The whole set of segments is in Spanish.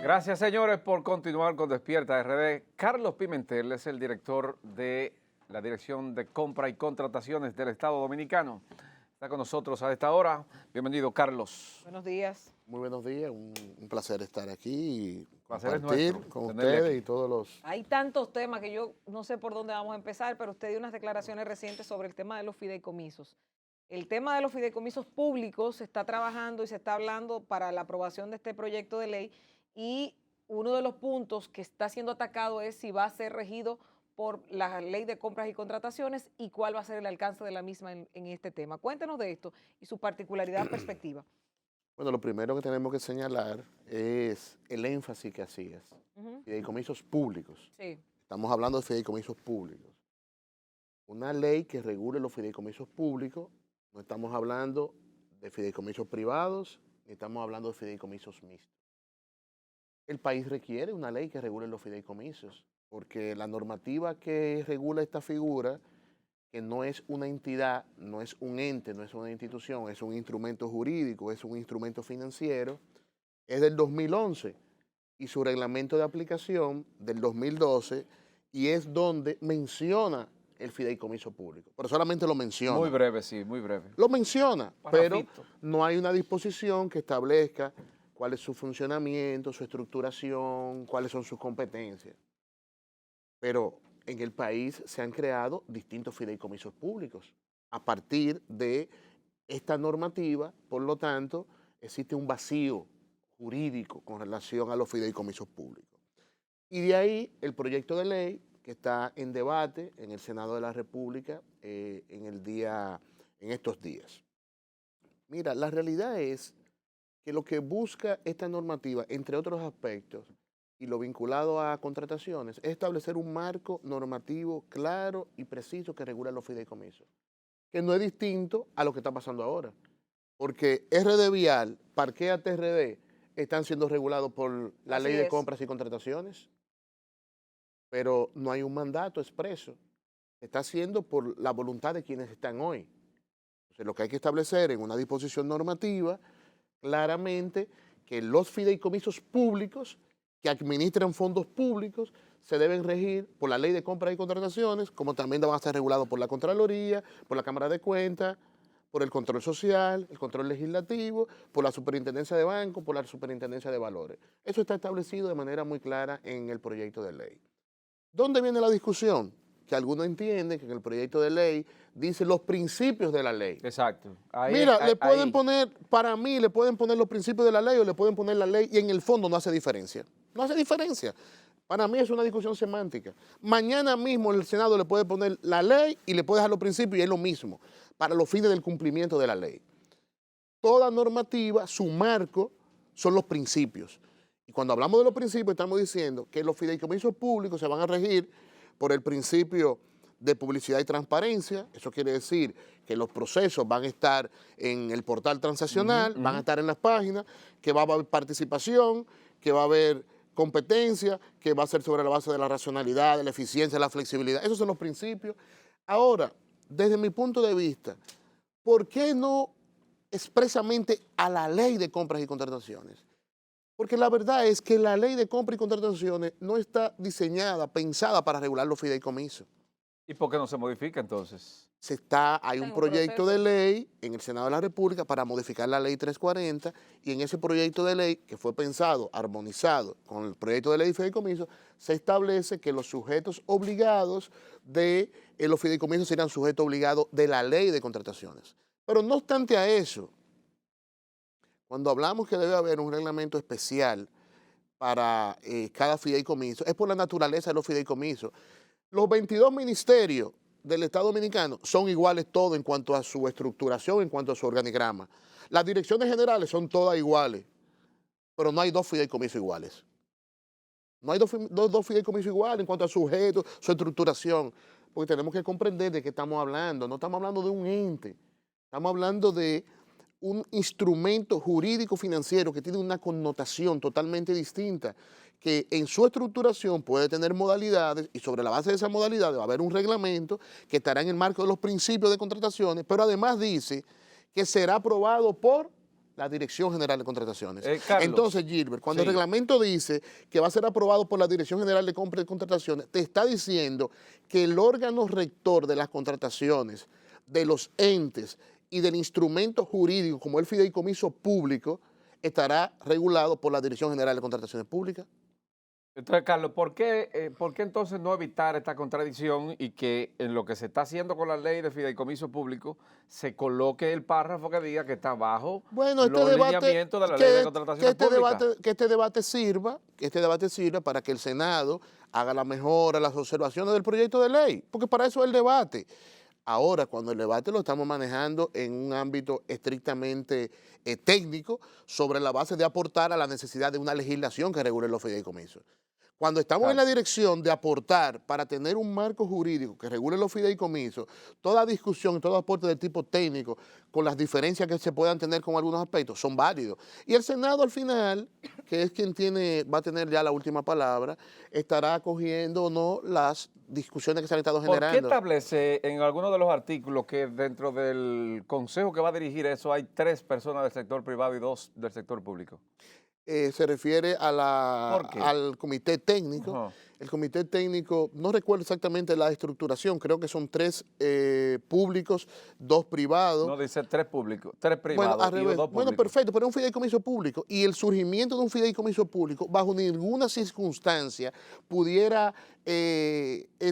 Gracias, señores, por continuar con Despierta RD. Carlos Pimentel es el director de la Dirección de Compra y Contrataciones del Estado Dominicano. Está con nosotros a esta hora. Bienvenido, Carlos. Buenos días. Muy buenos días, un placer estar aquí y Placer es compartir nuestro con tenerle ustedes aquí. y todos los... Hay tantos temas que yo no sé por dónde vamos a empezar, pero usted dio unas declaraciones recientes sobre el tema de los fideicomisos. El tema de los fideicomisos públicos se está trabajando y se está hablando para la aprobación de este proyecto de ley y uno de los puntos que está siendo atacado es si va a ser regido por la ley de compras y contrataciones y cuál va a ser el alcance de la misma en este tema. Cuéntenos de esto y su particularidad perspectiva. Bueno, lo primero que tenemos que señalar es el énfasis que hacías. Ujú. Fideicomisos públicos. Sí. Estamos hablando de fideicomisos públicos. Una ley que regule los fideicomisos públicos, no estamos hablando de fideicomisos privados, ni estamos hablando de fideicomisos mixtos. El país requiere una ley que regule los fideicomisos, porque la normativa que regula esta figura, que no es una entidad, no es un ente, no es una institución, es un instrumento jurídico, es un instrumento financiero, es del 2011 y su reglamento de aplicación del 2012 y es donde menciona el fideicomiso público, pero solamente lo menciona. Muy breve, sí, muy breve. Lo menciona, pero Parrafito. no hay una disposición que establezca cuál es su funcionamiento, su estructuración, cuáles son sus competencias. Pero en el país se han creado distintos fideicomisos públicos. A partir de esta normativa, por lo tanto, existe un vacío jurídico con relación a los fideicomisos públicos. Y de ahí el proyecto de ley que está en debate en el Senado de la República en estos días. Mira, la realidad es que lo que busca esta normativa, entre otros aspectos, y lo vinculado a contrataciones, es establecer un marco normativo claro y preciso que regule los fideicomisos, que no es distinto a lo que está pasando ahora, porque RD Vial, Parquea TRD, están siendo regulados por la Así ley de es. compras y contrataciones, pero no hay un mandato expreso, se está haciendo por la voluntad de quienes están hoy. Entonces, lo que hay que establecer en una disposición normativa, claramente, que los fideicomisos públicos que administran fondos públicos se deben regir por la ley de compras y contrataciones, como también van a estar regulados por la Contraloría, por la Cámara de Cuentas, por el control social, el control legislativo, por la Superintendencia de Bancos, por la Superintendencia de Valores. Eso está establecido de manera muy clara en el proyecto de ley. ¿Dónde viene la discusión? Que algunos entienden que en el proyecto de ley dice los principios de la ley. Exacto. Mira, le pueden poner, para mí, le pueden poner los principios de la ley o le pueden poner la ley y en el fondo no hace diferencia. No hace diferencia. Para mí es una discusión semántica. Mañana mismo el Senado le puede poner la ley y le puede dejar los principios y es lo mismo, para los fines del cumplimiento de la ley. Toda normativa, su marco, son los principios. Y cuando hablamos de los principios estamos diciendo que los fideicomisos públicos se van a regir por el principio de publicidad y transparencia. Eso quiere decir que los procesos van a estar en el portal transaccional, van a estar en las páginas, que va a haber participación, que va a haber competencia, que va a ser sobre la base de la racionalidad, de la eficiencia, de la flexibilidad. Esos son los principios. Ahora, desde mi punto de vista, ¿por qué no expresamente a la ley de compras y contrataciones? Porque la verdad es que la ley de compras y contrataciones no está diseñada, pensada para regular los fideicomisos. ¿Y por qué no se modifica entonces? Hay Está un en un proyecto de proceso. ley en el Senado de la República para modificar la ley 340 y en ese proyecto de ley que fue pensado, armonizado con el proyecto de ley de fideicomisos, se establece que los sujetos obligados de los fideicomisos serán sujetos obligados de la ley de contrataciones. Pero no obstante a eso, cuando hablamos que debe haber un reglamento especial para cada fideicomiso, es por la naturaleza de los fideicomisos. Los 22 ministerios del Estado Dominicano son iguales todos en cuanto a su estructuración, en cuanto a su organigrama. Las direcciones generales son todas iguales, pero no hay dos fideicomisos iguales. No hay dos fideicomisos iguales en cuanto a sujetos, su estructuración, porque tenemos que comprender de qué estamos hablando. No estamos hablando de un ente, estamos hablando de un instrumento jurídico financiero que tiene una connotación totalmente distinta, que en su estructuración puede tener modalidades y sobre la base de esas modalidades va a haber un reglamento que estará en el marco de los principios de contrataciones, pero además dice que será aprobado por la Dirección General de Contrataciones. Carlos, Entonces, Gilbert, cuando sí. el reglamento dice que va a ser aprobado por la Dirección General de Compras y Contrataciones, te está diciendo que el órgano rector de las contrataciones, de los entes y del instrumento jurídico como el fideicomiso público, estará regulado por la Dirección General de Contrataciones Públicas. Entonces, Carlos, ¿por qué entonces no evitar esta contradicción y que en lo que se está haciendo con la ley de fideicomiso público se coloque el párrafo que diga que está bajo Bueno, los lineamientos de la ley de contrataciones públicas? Que este debate sirva para que el Senado haga las mejoras, las observaciones del proyecto de ley, porque para eso es el debate. Ahora, cuando el debate lo estamos manejando en un ámbito estrictamente técnico, sobre la base de aportar a la necesidad de una legislación que regule los fideicomisos. Cuando estamos en la dirección de aportar para tener un marco jurídico que regule los fideicomisos, toda discusión, todo aporte de tipo técnico, con las diferencias que se puedan tener con algunos aspectos, son válidos. Y el Senado al final, que es quien va a tener ya la última palabra, estará acogiendo o no las discusiones que se han estado generando. ¿Por qué establece en algunos de los artículos que dentro del consejo que va a dirigir eso hay 3 personas del sector privado y 2 del sector público? Se refiere a al comité técnico. Ajá. El comité técnico, no recuerdo exactamente la estructuración, creo que son 3 públicos, 2 privados. No, dice 3 públicos, 3 privados Bueno, al y revés. 2 públicos. Bueno, perfecto, pero es un fideicomiso público y el surgimiento de un fideicomiso público bajo ninguna circunstancia pudiera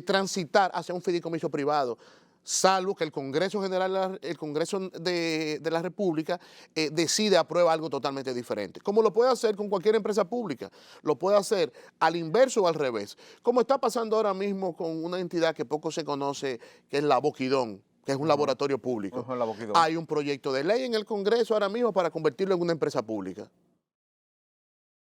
transitar hacia un fideicomiso privado, salvo que el Congreso General, el Congreso de la República decide, aprueba algo totalmente diferente. Como lo puede hacer con cualquier empresa pública, lo puede hacer al inverso o al revés. Como está pasando ahora mismo con una entidad que poco se conoce, que es la Boquidón, que es un laboratorio público. Hay un proyecto de ley en el Congreso ahora mismo para convertirlo en una empresa pública.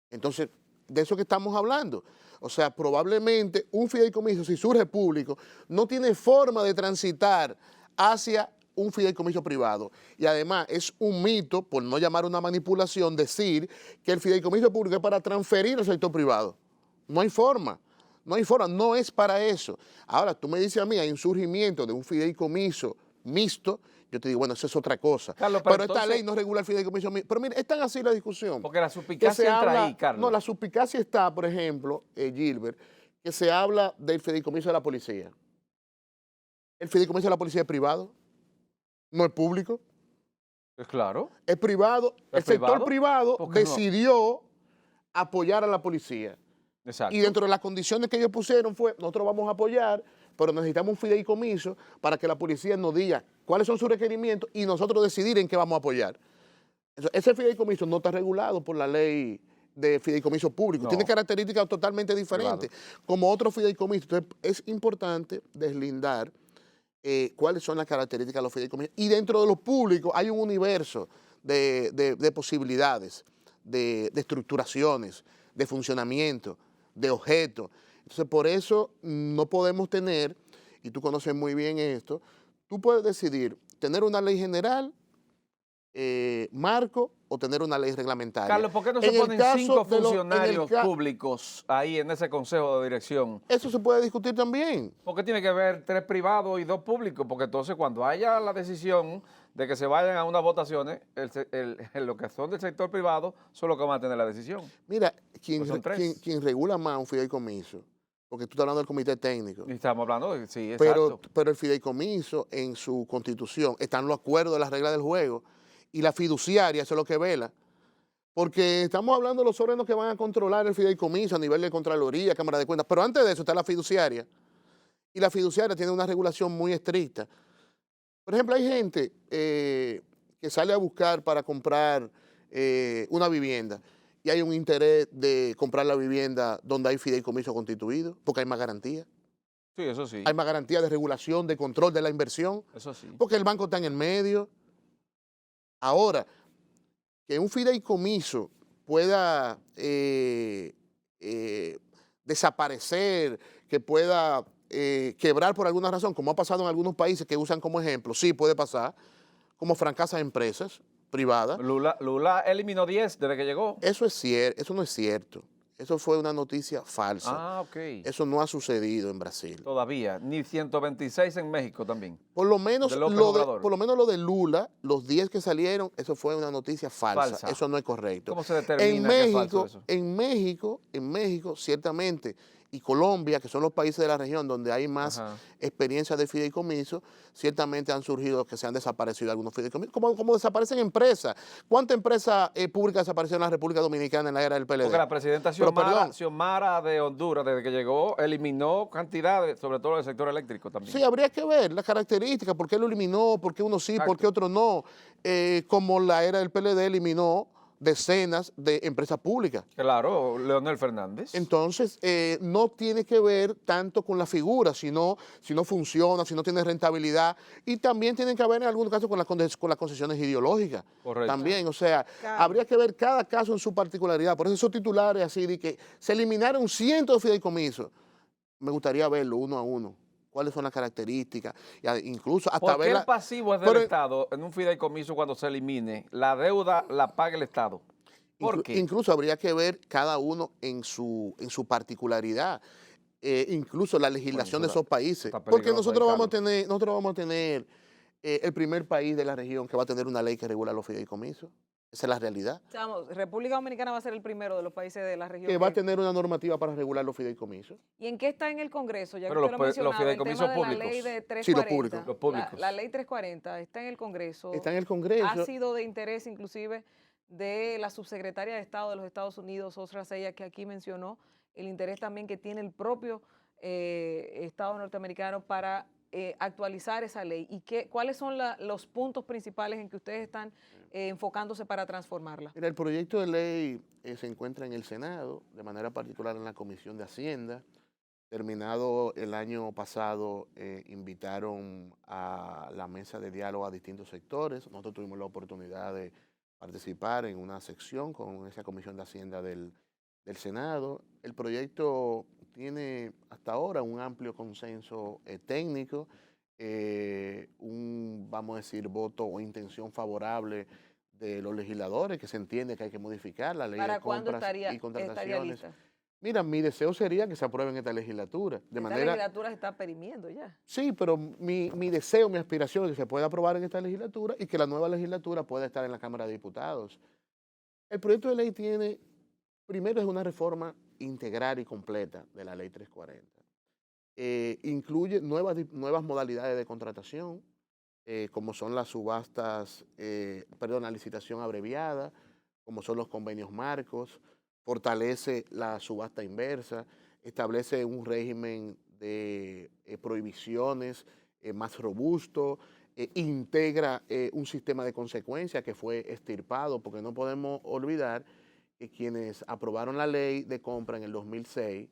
Entonces, de eso que estamos hablando. O sea, probablemente un fideicomiso, si surge público, no tiene forma de transitar hacia un fideicomiso privado. Y además es un mito, por no llamar una manipulación, decir que el fideicomiso público es para transferir al sector privado. No hay forma. No hay forma, no es para eso. Ahora, tú me dices a mí, hay un surgimiento de un fideicomiso mixto, yo te digo, bueno, eso es otra cosa. Carlos, pero entonces, esta ley no regula el fideicomiso mixto. Pero mira, es tan así la discusión. Porque la suspicacia entra ahí, Carlos. No, la suspicacia está, por ejemplo, Gilbert, que se habla del fideicomiso de la policía. El fideicomiso de la policía es privado, no es público. Es claro. Es privado. El sector privado decidió apoyar a la policía. Exacto. Y dentro de las condiciones que ellos pusieron fue, nosotros vamos a apoyar, pero necesitamos un fideicomiso para que la policía nos diga cuáles son sus requerimientos y nosotros decidir en qué vamos a apoyar. Ese fideicomiso no está regulado por la ley de fideicomiso público. No. Tiene características totalmente diferentes, como otros fideicomisos. Entonces, es importante deslindar cuáles son las características de los fideicomisos. Y dentro de los públicos hay un universo de posibilidades, de estructuraciones, de funcionamiento, de objetos. Entonces, por eso no podemos tener, y tú conoces muy bien esto, tú puedes decidir tener una ley general, marco, o tener una ley reglamentaria. Carlos, ¿por qué no se ponen 5 funcionarios públicos ahí en ese consejo de dirección? Eso se puede discutir también. Porque tiene que haber 3 privados y 2 públicos, porque entonces cuando haya la decisión de que se vayan a unas votaciones, lo que son del sector privado son los que van a tener la decisión. Mira, quien regula más un fideicomiso, porque tú estás hablando del comité técnico. Y estamos hablando de, sí, exacto. Pero el fideicomiso en su constitución están los acuerdos de las reglas del juego y la fiduciaria, eso es lo que vela. Porque estamos hablando de los órganos que van a controlar el fideicomiso a nivel de Contraloría, Cámara de Cuentas, pero antes de eso está la fiduciaria. Y la fiduciaria tiene una regulación muy estricta. Por ejemplo, hay gente que sale a buscar para comprar una vivienda y hay un interés de comprar la vivienda donde hay fideicomiso constituido, porque hay más garantía. Sí, eso sí. Hay más garantía de regulación, de control de la inversión. Eso sí. Porque el banco está en el medio. Ahora, que un fideicomiso pueda desaparecer, que pueda quebrar por alguna razón, como ha pasado en algunos países que usan como ejemplo, sí puede pasar, como fracasan empresas privadas. Lula eliminó 10 desde que llegó. Eso es cierto, eso no es cierto. Eso fue una noticia falsa. Ah, ok. Eso no ha sucedido en Brasil. Todavía. Ni 126 en México también. Por lo menos De López lo Obrador. por lo menos lo de Lula, los 10 que salieron, eso fue una noticia falsa. Falsa. Eso no es correcto. ¿Cómo se determina que es falso eso? En México, ciertamente, y Colombia, que son los países de la región donde hay más Ajá. experiencia de fideicomiso, ciertamente han surgido que se han desaparecido algunos fideicomisos, como desaparecen empresas. ¿Cuántas empresas públicas desaparecieron en la República Dominicana en la era del PLD? Porque la presidenta Pero, perdón. Xiomara de Honduras, desde que llegó, eliminó cantidades, sobre todo del sector eléctrico también. Sí, habría que ver las características, por qué lo eliminó, por qué uno sí, por qué otro no, como la era del PLD eliminó decenas de empresas públicas. Claro, Leonel Fernández. Entonces, no tiene que ver tanto con la figura, sino si no funciona, si no tiene rentabilidad, y también tiene que ver en algunos casos con las concesiones ideológicas. Correcto. También, o sea, Claro. habría que ver cada caso en su particularidad. Por eso esos titulares así de que se eliminaron cientos de fideicomisos, me gustaría verlo uno a uno. ¿Cuáles son las características? Incluso hasta ¿Por qué ver el pasivo es del pero- Estado en un fideicomiso cuando se elimine? La deuda la paga el Estado. ¿Por qué? Incluso habría que ver cada uno en su particularidad, incluso la legislación Bueno, de esos países. está Porque peligroso nosotros ahí, vamos a Carlos. tener el primer país de la región que va a tener una ley que regula los fideicomisos. Esa es la realidad. Chamos, República Dominicana va a ser el primero de los países de la región. Que va a tener una normativa para regular los fideicomisos. ¿Y en qué está en el Congreso? Ya que Pero usted lo los mencionaba, el fideicomisos tema de la públicos. ley de 340. Sí, los públicos. Los públicos. La ley 340 está en el Congreso. Está en el Congreso. Ha sido de interés inclusive de la subsecretaria de Estado de los Estados Unidos, Osra Zeya, que aquí mencionó el interés también que tiene el propio Estado norteamericano para actualizar esa ley. ¿Y cuáles son los puntos principales en que ustedes están enfocándose para transformarla? Mira, el proyecto de ley se encuentra en el Senado, de manera particular en la Comisión de Hacienda. Terminado el año pasado, invitaron a la mesa de diálogo a distintos sectores. Nosotros tuvimos la oportunidad de participar en una sección con esa Comisión de Hacienda del Senado. El proyecto tiene hasta ahora un amplio consenso técnico, vamos a decir, voto o intención favorable de los legisladores, que se entiende que hay que modificar la ley de ¿Para cuándo compras y estaría contrataciones. lista? Mira, mi deseo sería que se apruebe en esta legislatura. Esta legislatura se está perimiendo ya. Sí, pero mi deseo, mi aspiración es que se pueda aprobar en esta legislatura y que la nueva legislatura pueda estar en la Cámara de Diputados. El proyecto de ley tiene, primero, es una reforma integral y completa de la Ley 340. Incluye nuevas modalidades de contratación, como son las subastas, la licitación abreviada, como son los convenios marcos, fortalece la subasta inversa, establece un régimen de prohibiciones más robusto, integra un sistema de consecuencias que fue extirpado, porque no podemos olvidar que quienes aprobaron la ley de compra en el 2006,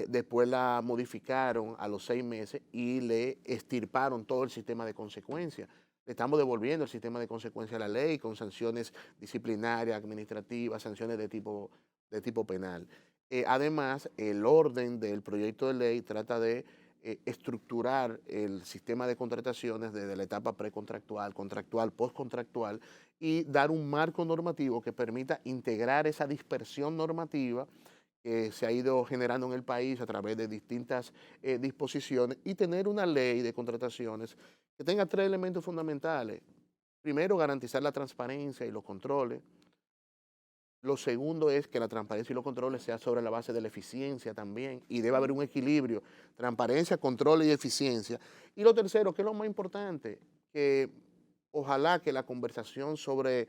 después la modificaron a los 6 meses y le extirparon todo el sistema de consecuencias. Le estamos devolviendo el sistema de consecuencias a la ley con sanciones disciplinarias, administrativas, sanciones de tipo penal. Además, el orden del proyecto de ley trata de estructurar el sistema de contrataciones desde la etapa precontractual, contractual, postcontractual y dar un marco normativo que permita integrar esa dispersión normativa que se ha ido generando en el país a través de distintas disposiciones y tener una ley de contrataciones que tenga 3 elementos fundamentales. Primero, garantizar la transparencia y los controles. Lo segundo es que la transparencia y los controles sea sobre la base de la eficiencia también y debe haber un equilibrio, transparencia, control y eficiencia. Y lo tercero, que es lo más importante, que ojalá que la conversación sobre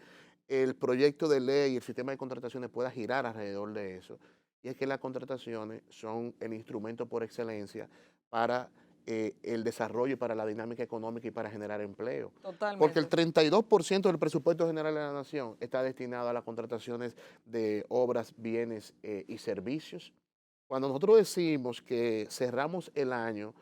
el proyecto de ley y el sistema de contrataciones pueda girar alrededor de eso. Y es que las contrataciones son el instrumento por excelencia para el desarrollo y para la dinámica económica y para generar empleo. Totalmente. Porque el 32% del presupuesto general de la nación está destinado a las contrataciones de obras, bienes y servicios. Cuando nosotros decimos que cerramos el año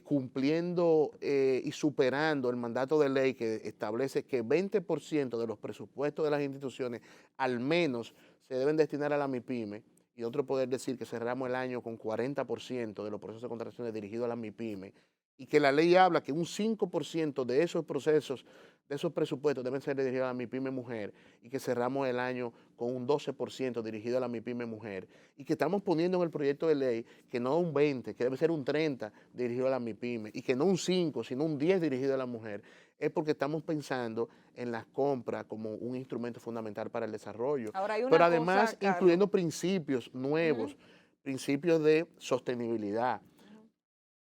cumpliendo y superando el mandato de ley que establece que 20% de los presupuestos de las instituciones al menos se deben destinar a la MIPYME, y otro poder decir que cerramos el año con 40% de los procesos de contrataciones dirigidos a las MIPYME, y que la ley habla que un 5% de esos procesos, de esos presupuestos deben ser dirigidos a la MIPYME mujer y que cerramos el año con un 12% dirigido a la MIPYME mujer y que estamos poniendo en el proyecto de ley que no un 20, que debe ser un 30 dirigido a la MIPYME y que no un 5, sino un 10 dirigido a la mujer, es porque estamos pensando en las compras como un instrumento fundamental para el desarrollo. Ahora, hay una pero cosa, además Carlos. incluyendo principios nuevos, principios de sostenibilidad,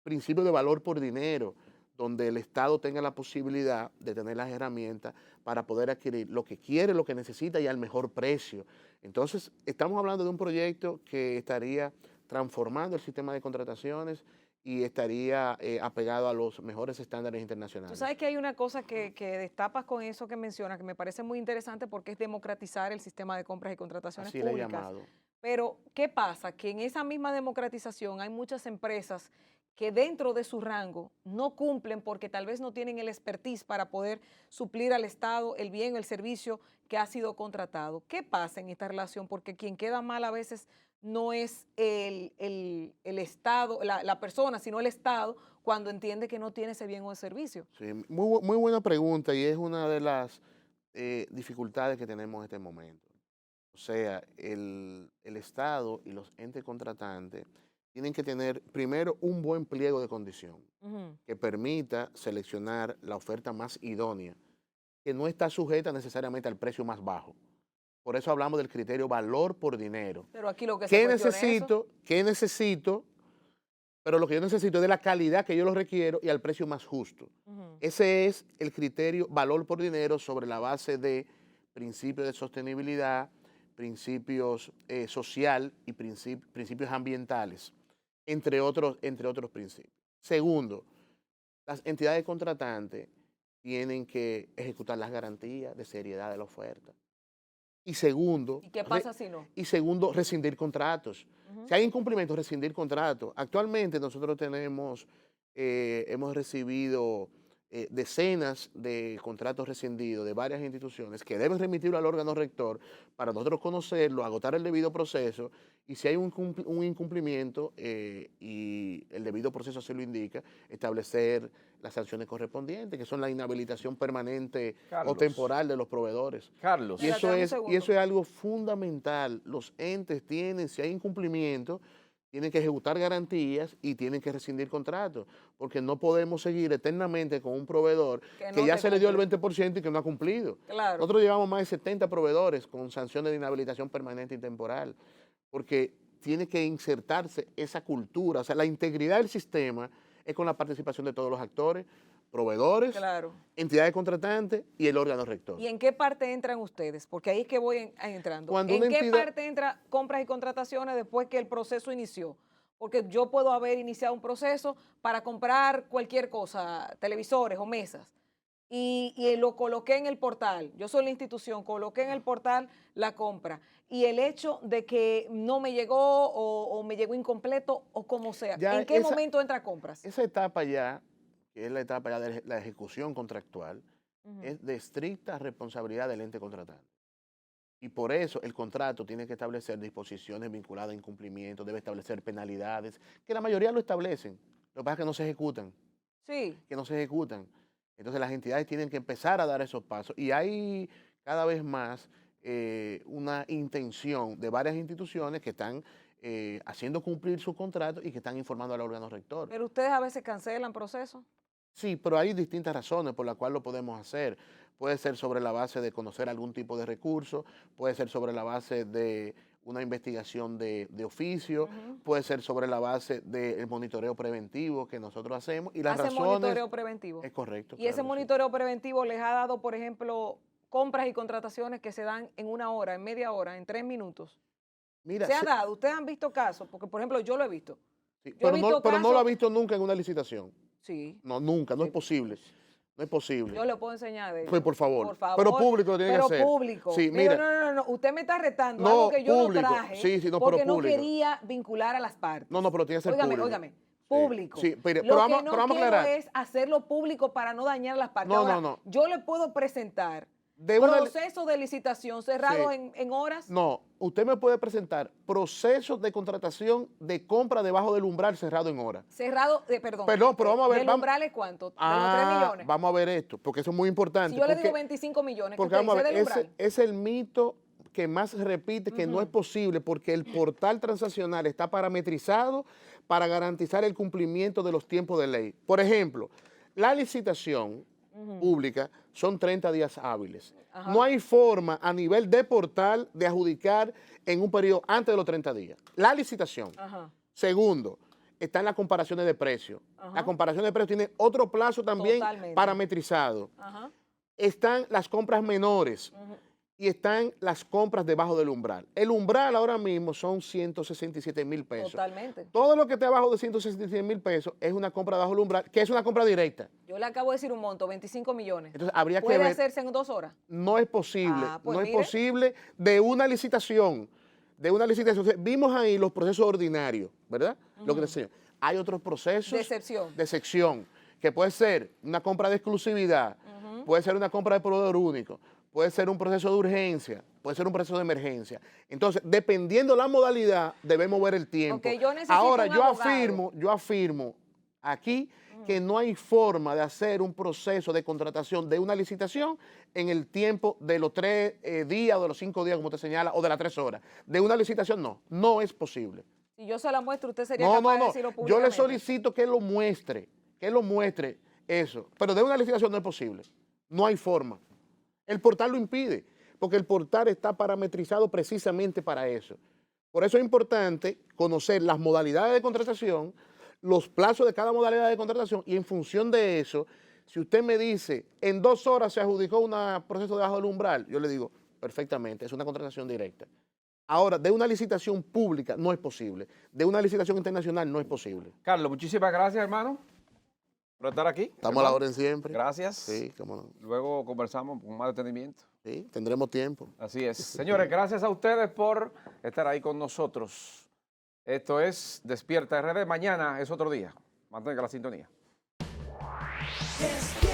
principios de valor por dinero, donde el Estado tenga la posibilidad de tener las herramientas para poder adquirir lo que quiere, lo que necesita y al mejor precio. Entonces, estamos hablando de un proyecto que estaría transformando el sistema de contrataciones y estaría apegado a los mejores estándares internacionales. Tú sabes que hay una cosa que destapas con eso que mencionas, que me parece muy interesante porque es democratizar el sistema de compras y contrataciones Así le he públicas. llamado. Pero, ¿qué pasa? Que en esa misma democratización hay muchas empresas que dentro de su rango no cumplen porque tal vez no tienen el expertise para poder suplir al Estado el bien o el servicio que ha sido contratado. ¿Qué pasa en esta relación? Porque quien queda mal a veces no es el Estado, la persona, sino el Estado cuando entiende que no tiene ese bien o el servicio. Sí, muy buena pregunta y es una de las dificultades que tenemos en este momento. O sea, el Estado y los entes contratantes tienen que tener primero un buen pliego de condición que permita seleccionar la oferta más idónea, que no está sujeta necesariamente al precio más bajo. Por eso hablamos del criterio valor por dinero. Pero aquí lo que ¿Qué se cuestiona es eso. necesito? ¿Qué necesito? Pero lo que yo necesito es de la calidad que yo lo requiero y al precio más justo. Ese es el criterio valor por dinero sobre la base de principios de sostenibilidad, principios social y principios ambientales, entre otros principios. Segundo, las entidades contratantes tienen que ejecutar las garantías de seriedad de la oferta. Y segundo, ¿Y qué pasa si no? Y segundo, rescindir contratos. Si hay incumplimiento, rescindir contratos. Actualmente nosotros hemos recibido decenas de contratos rescindidos de varias instituciones que deben remitirlo al órgano rector para nosotros conocerlo, agotar el debido proceso y si hay un incumplimiento y el debido proceso así lo indica, establecer las sanciones correspondientes, que son la inhabilitación permanente o temporal de los proveedores. Carlos. Y eso es algo fundamental. Los entes tienen, si hay incumplimiento, tienen que ejecutar garantías y tienen que rescindir contratos, porque no podemos seguir eternamente con un proveedor que ya se le dio el 20% y que no ha cumplido. Claro. Nosotros llevamos más de 70 proveedores con sanciones de inhabilitación permanente y temporal, porque tiene que insertarse esa cultura, o sea, la integridad del sistema es con la participación de todos los actores, proveedores, Claro. entidades contratantes y el órgano rector. ¿Y en qué parte entran ustedes? Porque ahí es que voy entrando. Cuando ¿En una qué entidad- parte entra compras y contrataciones después que el proceso inició? Porque yo puedo haber iniciado un proceso para comprar cualquier cosa, televisores o mesas, y lo coloqué en el portal. Yo soy la institución, coloqué en el portal la compra. Y el hecho de que no me llegó o me llegó incompleto o como sea, Ya ¿en qué momento entra compras? Esa etapa ya, que es la etapa ya de la ejecución contractual, es de estricta responsabilidad del ente contratante. Y por eso el contrato tiene que establecer disposiciones vinculadas a incumplimiento, debe establecer penalidades, que la mayoría lo establecen. Lo que pasa es que no se ejecutan. Sí. Que no se ejecutan. Entonces las entidades tienen que empezar a dar esos pasos. Y hay cada vez más una intención de varias instituciones que están haciendo cumplir su contrato y que están informando al órgano rector. Pero ustedes a veces cancelan procesos. Sí, pero hay distintas razones por las cuales lo podemos hacer. Puede ser sobre la base de conocer algún tipo de recurso, puede ser sobre la base de una investigación de oficio, puede ser sobre la base del monitoreo preventivo que nosotros hacemos. Y las ¿Hacen razones, monitoreo preventivo? es correcto. Y ese claro que sí. monitoreo preventivo les ha dado, por ejemplo, compras y contrataciones que se dan en 1 hora, en media hora, en 3 minutos. Mira, ¿Se ha dado? ¿Ustedes han visto casos? Porque, por ejemplo, yo lo he visto. sí, Yo he pero visto no lo ha casos- visto nunca en una licitación. Sí. No, nunca, no Sí. es posible. No es posible. Yo le puedo enseñar de ellos. Pues, por favor. Por favor. Pero público lo tiene que Pero hacer. público. Sí, Mira, mira. no. Usted me está retando No, algo que yo público. no traje Sí, no, pero porque no público. quería vincular a las partes. No, pero tiene que ser público. Óigame, público. Sí, pero Lo vamos- que no pero vamos a quiero aclarar. es hacerlo público para no dañar las partes. No, Ahora, no. yo le puedo presentar Proceso de licitación cerrado Sí. en horas. No, usted me puede presentar procesos de contratación de compra debajo del umbral cerrado en horas. Cerrado, perdón. Perdón, pero vamos a ver, ¿El vamos- umbral es cuánto? ¿De los 3 millones? Vamos a ver esto, porque eso es muy importante. Si yo le porque- digo 25 millones, ¿qué Porque usted vamos a dice ver, del umbral? ese es el mito que más se repite, que no es posible, porque el portal transaccional está parametrizado para garantizar el cumplimiento de los tiempos de ley. Por ejemplo, la licitación pública son 30 días hábiles. Ajá. No hay forma a nivel de portal de adjudicar en un periodo antes de los 30 días. La licitación. Ajá. Segundo, están las comparaciones de precios. Ajá. La comparación de precios tiene otro plazo también Totalmente. parametrizado. Ajá. Están las compras menores y están las compras debajo del umbral. El umbral ahora mismo son 167,000 pesos. Totalmente. Todo lo que esté abajo de 167,000 pesos es una compra debajo del umbral, que es una compra directa. Yo le acabo de decir un monto, 25 millones. Entonces habría que ¿Puede ver, hacerse en 2 horas? no es posible, Ah, pues no es mire. posible de una licitación. De una licitación. O sea, vimos ahí los procesos ordinarios, ¿verdad? Lo que decía. Hay otros procesos De excepción. de sección, que puede ser una compra de exclusividad, puede ser una compra de proveedor único, puede ser un proceso de urgencia, puede ser un proceso de emergencia. Entonces, dependiendo la modalidad, debemos ver el tiempo. Ok, yo necesito Ahora, un yo abogado. afirmo aquí que no hay forma de hacer un proceso de contratación de una licitación en el tiempo de los 3 días o de los 5 días, como usted señala, o de las 3 horas. De una licitación no es posible. Si yo se la muestro, usted sería No, capaz no, de no. decirlo Yo públicamente. le solicito que lo muestre eso. Pero de una licitación no es posible. No hay forma. El portal lo impide, porque el portal está parametrizado precisamente para eso. Por eso es importante conocer las modalidades de contratación, los plazos de cada modalidad de contratación y en función de eso, si usted me dice, en 2 horas se adjudicó un proceso debajo del umbral, yo le digo, perfectamente, es una contratación directa. Ahora, de una licitación pública no es posible. De una licitación internacional no es posible. Carlos, muchísimas gracias, hermano, por estar aquí. Estamos a la orden siempre. Gracias. Sí, cómo no. Luego conversamos con más detenimiento. Sí, tendremos tiempo. Así es. Señores, gracias a ustedes por estar ahí con nosotros. Esto es Despierta RD. Mañana es otro día. Mantenga la sintonía. Despierta.